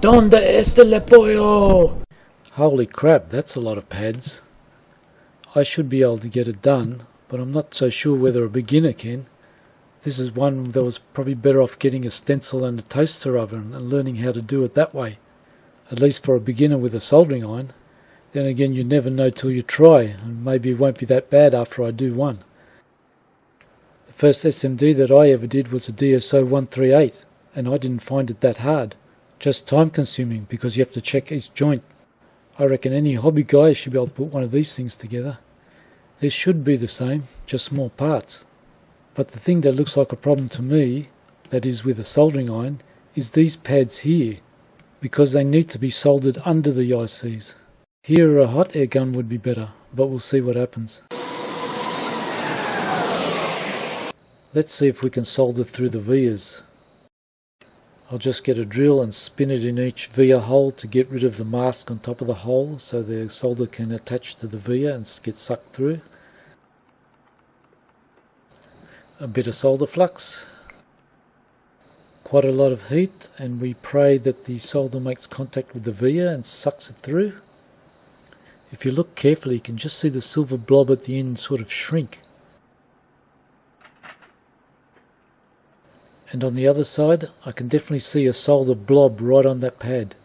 ¿Dónde está el pollo? Holy crap, that's a lot of pads. I should be able to get it done, but I'm not so sure whether a beginner can. This is one that was probably better off getting a stencil and a toaster oven and learning how to do it that way. At least for a beginner with a soldering iron. Then again, you never know till you try, and maybe it won't be that bad after I do one. The first SMD that I ever did was a DSO 138, and I didn't find it that hard. Just time consuming because you have to check each joint. I reckon any hobby guy should be able to put one of these things together. This should be the same, just small parts. But the thing that looks like a problem to me, that is with a soldering iron, is these pads here, because they need to be soldered under the ICs. Here a hot air gun would be better, but we'll see what happens. Let's see if we can solder through the vias. I'll just get a drill and spin it in each via hole to get rid of the mask on top of the hole so the solder can attach to the via and get sucked through. A bit of solder flux. Quite a lot of heat, and we pray that the solder makes contact with the via and sucks it through. If you look carefully, you can just see the silver blob at the end sort of shrink. And on the other side, I can definitely see a solder blob right on that pad.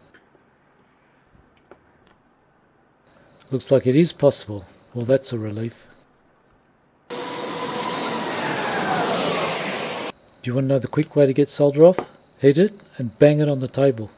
Looks like it is possible. Well, that's a relief. Do you want to know the quick way to get solder off? Heat it and bang it on the table.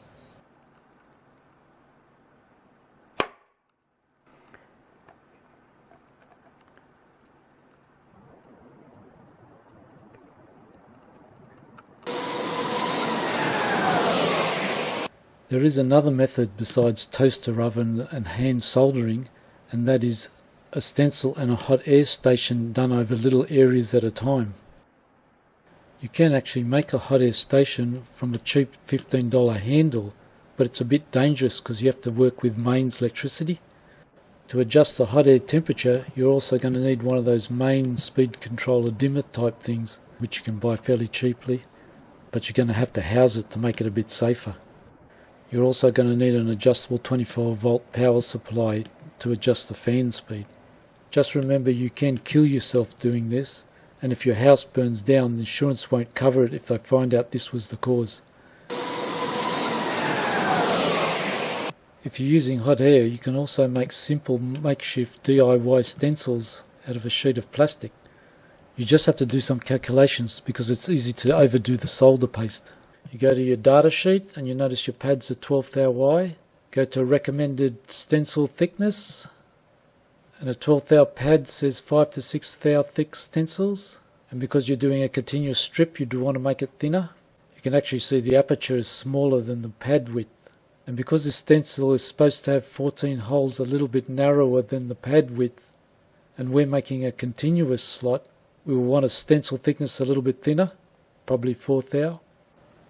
There is another method besides toaster oven and hand soldering, and that is a stencil and a hot air station done over little areas at a time. You can actually make a hot air station from a cheap $15 handle, but it's a bit dangerous because you have to work with mains electricity. To adjust the hot air temperature, you're also going to need one of those main speed controller dimmer type things, which you can buy fairly cheaply, but you're going to have to house it to make it a bit safer. You're also going to need an adjustable 24 volt power supply to adjust the fan speed. Just remember, you can kill yourself doing this, and if your house burns down, the insurance won't cover it if they find out this was the cause. If you're using hot air, you can also make simple makeshift DIY stencils out of a sheet of plastic. You just have to do some calculations because it's easy to overdo the solder paste. You go to your data sheet and you notice your pads are 12th thou Y. Go to recommended stencil thickness, and a 12th thou pad says 5 to 6 thou thick stencils, and because you're doing a continuous strip you do want to make it thinner. You can actually see the aperture is smaller than the pad width, and because this stencil is supposed to have 14 holes a little bit narrower than the pad width, and we're making a continuous slot, we will want a stencil thickness a little bit thinner, probably 4th thou.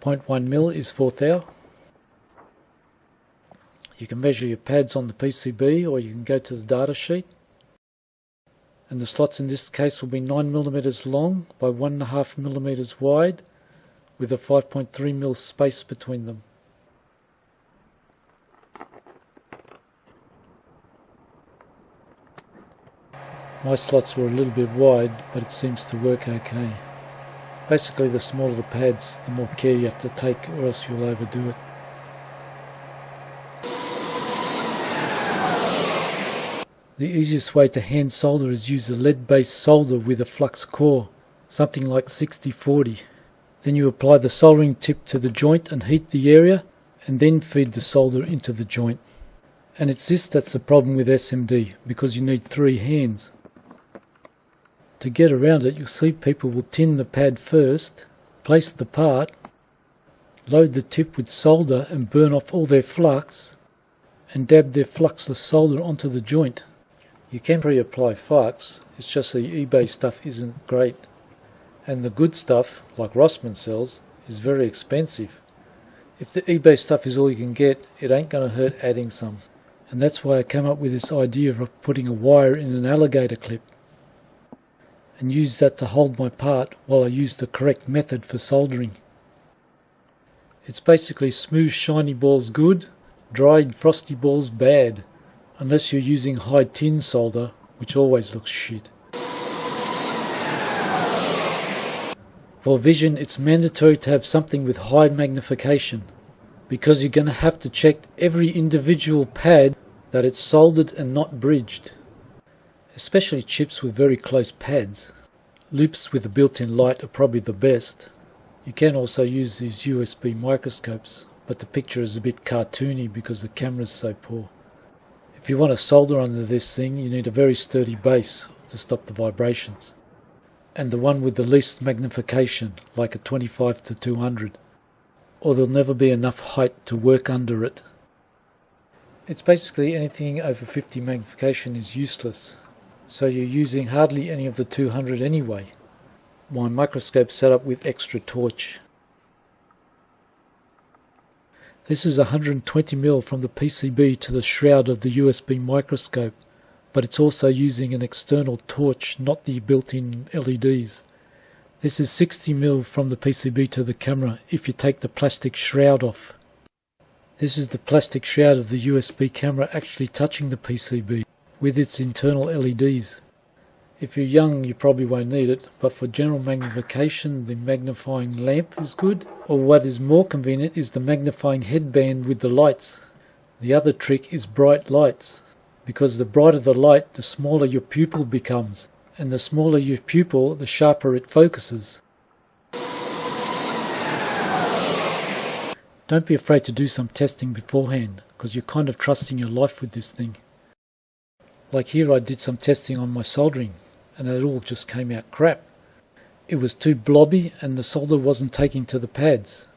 0.1 mil is 4th thou. You can measure your pads on the PCB, or you can go to the data sheet. And the slots in this case will be 9mm long by 1.5mm wide, with a 5.3mm space between them. My slots were a little bit wide, but it seems to work okay. Basically, the smaller the pads, the more care you have to take, or else you'll overdo it. The easiest way to hand solder is use a lead-based solder with a flux core, something like 60-40. Then you apply the soldering tip to the joint and heat the area, and then feed the solder into the joint. And it's this that's the problem with SMD, because you need 3 hands. To get around it, you'll see people will tin the pad first, place the part, load the tip with solder and burn off all their flux, and dab their fluxless solder onto the joint. You can pre-apply flux, it's just the eBay stuff isn't great. And the good stuff, like Rossmann cells, is very expensive. If the eBay stuff is all you can get, it ain't going to hurt adding some. And that's why I came up with this idea of putting a wire in an alligator clip, and use that to hold my part while I use the correct method for soldering. It's basically smooth shiny balls good, dry frosty balls bad, unless you're using high tin solder, which always looks shit. For vision, it's mandatory to have something with high magnification, because you're going to have to check every individual pad that it's soldered and not bridged. Especially chips with very close pads. Loops with a built-in light are probably the best. You can also use these USB microscopes, but the picture is a bit cartoony because the camera's so poor. If you want to solder under this thing, you need a very sturdy base to stop the vibrations. And the one with the least magnification, like a 25 to 200, or there'll never be enough height to work under it. It's basically anything over 50 magnification is useless, so you're using hardly any of the 200 anyway. My microscope's set up with extra torch. This is 120mm from the PCB to the shroud of the USB microscope, but it's also using an external torch, not the built-in LEDs. This is 60mm from the PCB to the camera if you take the plastic shroud off. This is the plastic shroud of the USB camera actually touching the PCB with its internal LEDs. If you're young, you probably won't need it, but for general magnification, the magnifying lamp is good. Or what is more convenient is the magnifying headband with the lights. The other trick is bright lights, because the brighter the light, the smaller your pupil becomes, and the smaller your pupil, the sharper it focuses. Don't be afraid to do some testing beforehand, because you're kind of trusting your life with this thing. Like here, I did some testing on my soldering, and it all just came out crap. It was too blobby and the solder wasn't taking to the pads.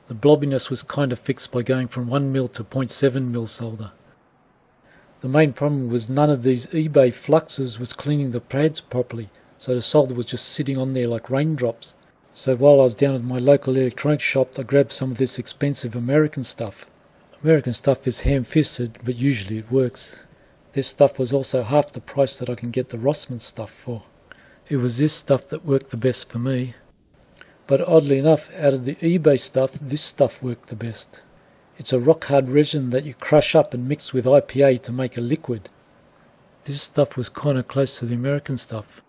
The blobbiness was kind of fixed by going from 1mm to 0.7mm solder. The main problem was none of these eBay fluxes was cleaning the pads properly, so the solder was just sitting on there like raindrops. So while I was down at my local electronics shop, I grabbed some of this expensive American stuff. American stuff is ham-fisted, but usually it works. This stuff was also half the price that I can get the Rossmann stuff for. It was this stuff that worked the best for me. But oddly enough, out of the eBay stuff, this stuff worked the best. It's a rock-hard resin that you crush up and mix with IPA to make a liquid. This stuff was kind of close to the American stuff.